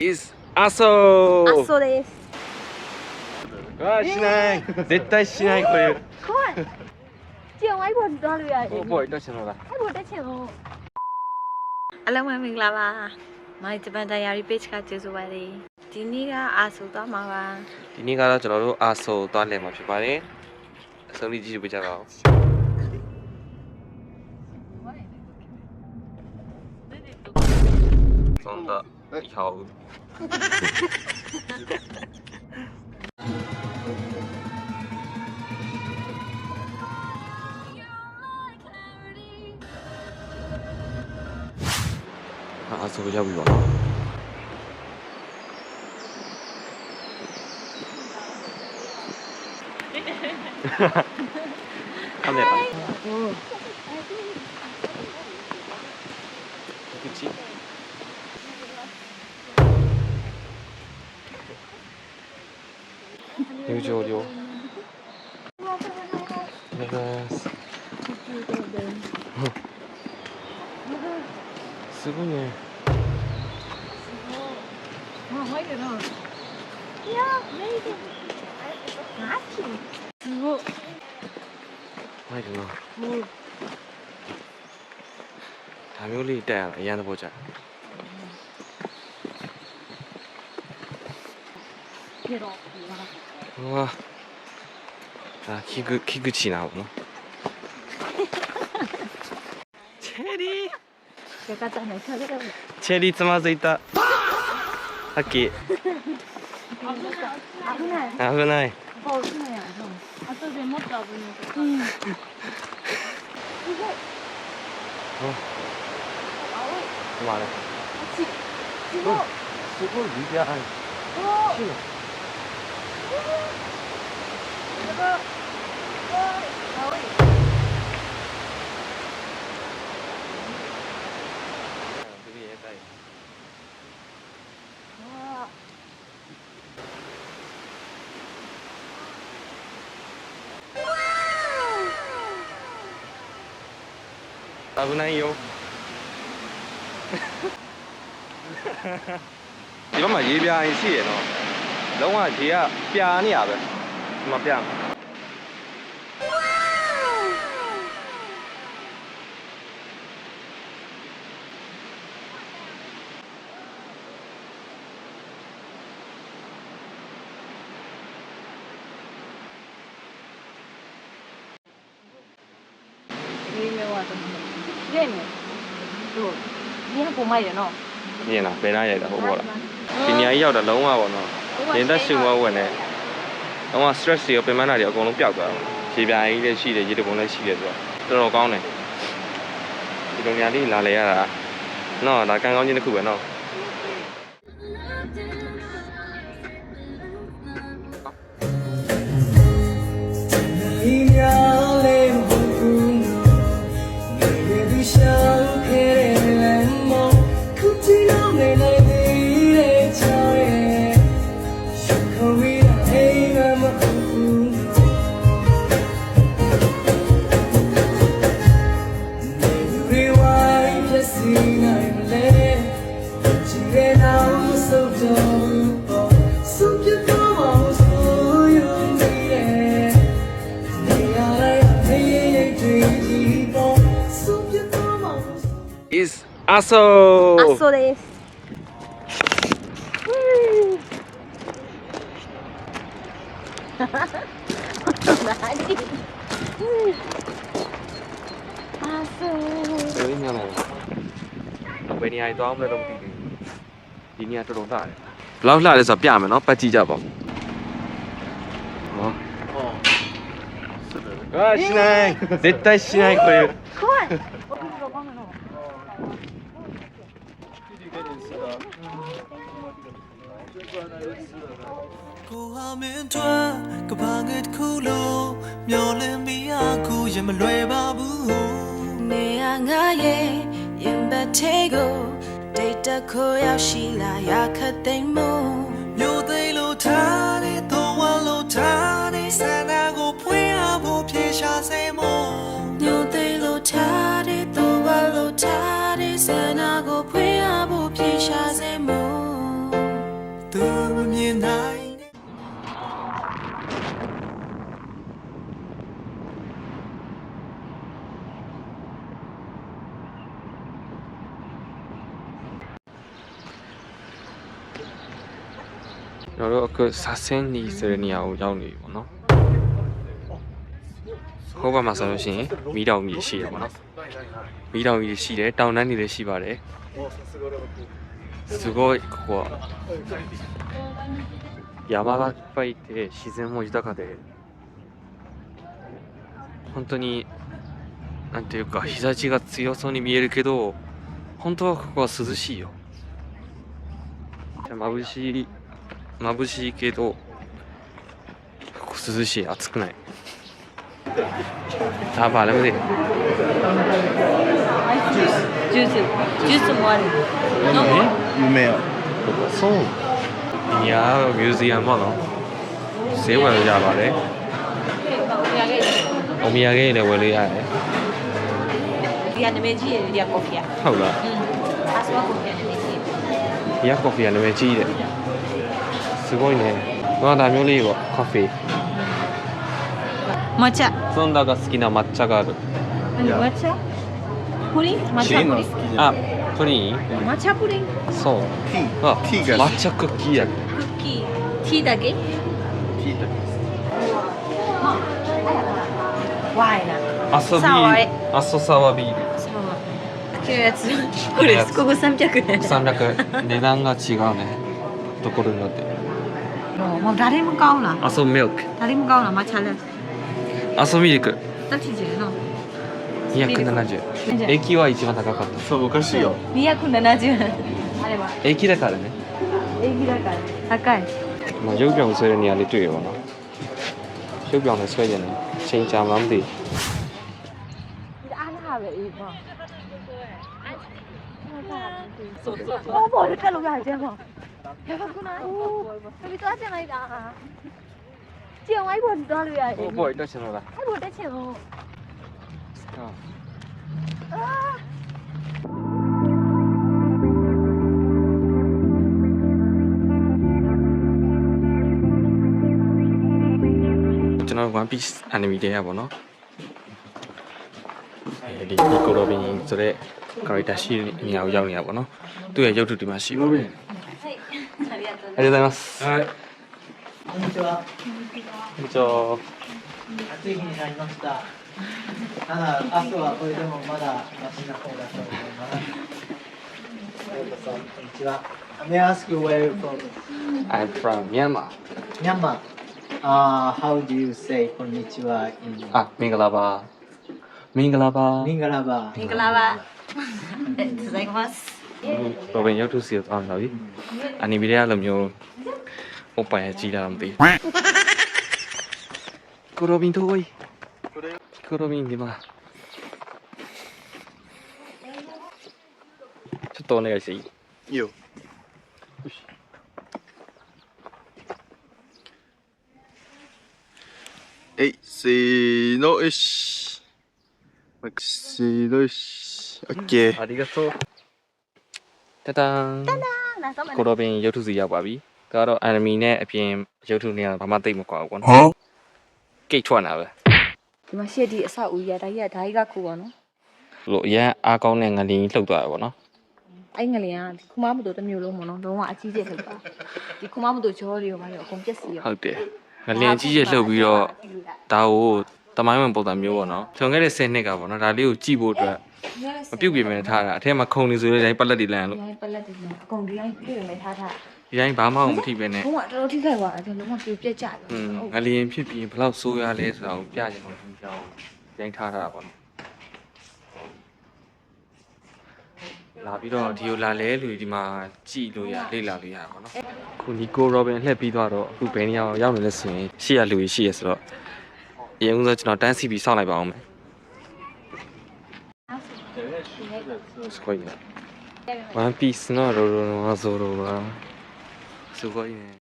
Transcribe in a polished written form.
is aso。阿蘇です。あ、しない。絶対しないこれ。怖い。ကျန်ဝိုင်းပေါ်သွားလို့ရတယ် ဘောတက်ချင်တော့လား အဲ့ပေါ်တက်ချင်လို့အလုံးမင်္ဂလာပါမိုင်းဂျပန်တိုင်းယာရီ page ကကျေးဇူးပါတယ်ဒီနေ့ကအာဆူသွားမှာပါ ဒီနေ့ကတော့ကျွန်တော်တို့အာဆိုသွားလည်မှာဖြစ်ပါတယ်အဆုံးလေးကြည့်ပြကြပါဦး真的跳舞အာဆိုရောက်ပြီပါカメラ。口。入場料。お願いします。すごいね。あ、入るな。いや、メイド。マジ？すごい。入るな。ဒါမျိုးလေးတက်ရတာအရန်သဘောကျတယ်けどうわあ木口なのチェリーよかったね、それでもチェリーつまずいたさっき危ない。危ないこう危ないやん。後でもっと危ないと。うん。すごい。干嘛呢？すごい。すごい离家爱。おお。危ないよဒီဘက်မှာရေပြားရင်ရှိရနော်လုံးဝရေကပြာနေရပဲဒီမှာပြာဒီမဲ့ဝါတော့ဒီမဲ့တို့ဒီကပုံမိုက်ရနော် မြင်လားဘယ်နားရိုက်တာဟုတ်ပေါ့လားဒီနေရာကြီးရောက်တာလုံးဝပေါ့နော်ရင်သက်ရှင်ဝဲဝင်နေလုံးဝ stress တွေရောပင်ပန်းတာတွေအကုန်လုံးပျောက်သွားတယ်ရေပြားကြီးလည်းရှိတယ်ရေတပုံလည်းရှိတယ်ဆိုတော့တော်တော်ကောင်းတယ်ဒီလိုနေရာလေးလာလေရတာနော်ဒါကံကောင်းခြင်းတစ်ခုပဲနော်is aso 阿蘇です。何？阿蘇。ဒီနေရာမှာဘယ်နေရာသွားမလဲတော့မသိဘူးဒီနေရာတော်တော်လှတယ်ဘယ်လောက်လှလဲဆိုတော့ပြမယ်နော်ပတ်ကြည့်ကြပါဦးဟောあしない絶対しないこれ怖い。ကိုဟာမင်းထွန်းကဘာငတ်ခုလို့မျောလင်းပြီးအခုရင်မလွယ်ပါဘူးနေရငါရဲ့ရင်ဘတ်သေးကိုဒိတ်တခိုးရောက်ရှိလာရခတ်သိမ်းမို့မျိုးသိလို့ထားတဲ့တော့ဝါလို့ထားတဲ့ဆန္ဒကိုဖွင့်ရဖို့ပြေရှာစေမို့မျိုးသိလို့ထားတဲ့တော့ဝါလို့ထားတဲ့ဆန္ဒကိုဖွင့်ရဖို့ပြေရှာစေမို့ ကျွန်တော်တို့အခုစာစင်းနီဆိုတဲ့နေရာကိုရောက်နေပြီပေါ့နော်ဟိုဘက်မှာဆိုလို့ရှိရင်မီးတောင်ကြီးရှိရပါတော့မီးတောင်ကြီးရှိတယ်တောင်တန်းတွေလည်းရှိပါတယ်すごいここは山がいっぱいいて自然も豊かで本当になんていうか日差しが強そうに見えるけど本当はここは涼しいよ眩しいけどここ涼しい暑くないあ、バレムでジュースもある飲む夢よそういやーミュージアムのဆေးဝယ်လို့ရပါတယ်お土産တွေဝယ်လို့ရတယ်ဒီကနာမည်ကြီးရကော်ဖီရ ဟုတ်လား အစဝကော်ဖီရနာမည်ကြီး ဒီကကော်ဖီကနာမည်ကြီးတယ်すごいねまだမျိုးလေးပေါ့ coffee 抹茶そんなが好きな抹茶がある抹茶プリン抹茶プリンあプリン抹茶プリンそうあティーが抹茶クッキーやクッキーティーだけワイナ遊びあそサワビールっていうやつこれここ300円300値段が違うねところによってもう誰も買うなあそミルク誰も買うな抹茶ですあそミルク80の270駅は一番高かったそうおかしいよ270円あれば駅だからね駅だから高いမရုပ်ပြောင်ဆွဲတဲ့နေရာလေးတွေ့ရပါတော့ရုပ်ပြောင်နဲ့ဆွဲရတယ်ချိန်ကြာမှမသိ အားနာပဲအေးပေါ့ဘောဘောတက်လို့ရတယ်ပေါ့ရပါခုနကဒီတော့ကျင်လိုက်တာကျင်ဝိုင်းပေါ်သွားလို့ရတယ် ဘောတက်ချင်တော့လား အဲ့ဘောတက်ချင်လို့ ကျွန်တော် One Piece anime တွေရပါတော့ဒီကိုရိုဘင်ဆိုတဲ့ character ရှိတဲ့နေရာကိုရောက်နေတာပေါ့နော်သူ့ရဲ့ရုပ်ထုဒီမှာရှိပါတယ်ありがとうございますはいこんにちはこんにちは暑い日になりました。ただ、明日はこれでもまだマシな方だと思います。ようこそ、こんにちは。May I ask you where you're from? I'm from Myanmar Myanmar. How do you say こんにちは in あမင်္ဂလာပါမင်္ဂလာပါ ミンガラバー？မင်္ဂလာပါ続きますရိုဘင်ရုပ်ထုစီကိုသွားမှာပြီအနီမီတွေကလိုမျိုးဟိုပိုင်ကြီးတာမသိကိုရိုဘင်တို့ကိုရိုဘင်ဒီမှာちょっとお願いしていい？いいよえいせーのよしせーのよしオッケーありがとうただーんကိုရိုဘင်ရုပ်ထုစီရောက်ပါပြီဒါကတော့အန်မီနဲ့အပြင်ရုပ်ထုနဲ့ဘာမှသိမကွာဘူးပေါ့နော်ကိတ်ထွက်လာပဲ ဒီမှာရှေ့ဒီအဆောက်အဦရဒါကြီးကဒါကြီးကခုပေါ့နော် လို့အရန်အားကောင်းတဲ့ငလင်းလှုပ်သွားတယ်ပေါ့နော် အဲ့ငလျင်ကခုမမတို့တစ်မျိုးလုံးပေါ့နော်လုံးဝအကြီးကျယ်လှုပ်တာဒီခုမမတို့ဂျောလေးကိုမှရောအကုန်ပြက်စီရော ဟုတ်တယ်ငလင်းကြီးရဲ့လှုပ်ပြီးတော့ဒါကိုတမိုင်းဝင်ပုံစံမျိုးပေါ့နော်ထွန်ခဲ့တဲ့10နှစ်ကပေါ့နော်ဒါလေးကိုကြည့်ဖို့အတွက်မပြုတ်ပြင်းနေထားတာအထက်မှာခုံနေဆိုတဲ့တိုင်းပလက်တွေလန်လို့ ရိုင်းပလက်တွေနဲ့အကုန်ဒီတိုင်းပြည့်နေထားတာ ဒီတိုင်းဘာမှမထိပဲနဲ့ ဘုံကတော်တော်ထိခိုက်သွားတယ်လုံးဝပြပြက်ကြတယ် ငလင်းဖြစ်ပြီးဘယ်လောက်ဆိုးရလဲဆိုတာကိုပြချင်တယ်ဒီကြောင်ရိုင်းထားတာပေါ့နော်လာပြီးတော့ဒီကိုလာလဲလူဒီမှာကြည့်လို့ရလေ့လာလို့ရပါတော့ခုနီကိုရောဘင်လှည့်ပြီးသွားတော့အခုဘယ်နေရာရောက်နေလဲဆိုရင်ရှေ့ရလူကြီးရှိရဆိုတော့အရင်ကကျွန်တော်တန်းစီပြီးစောင့်လိုက်ပါအောင်မယ်すごいね。ワンピースのロロノアゾロはすごいね。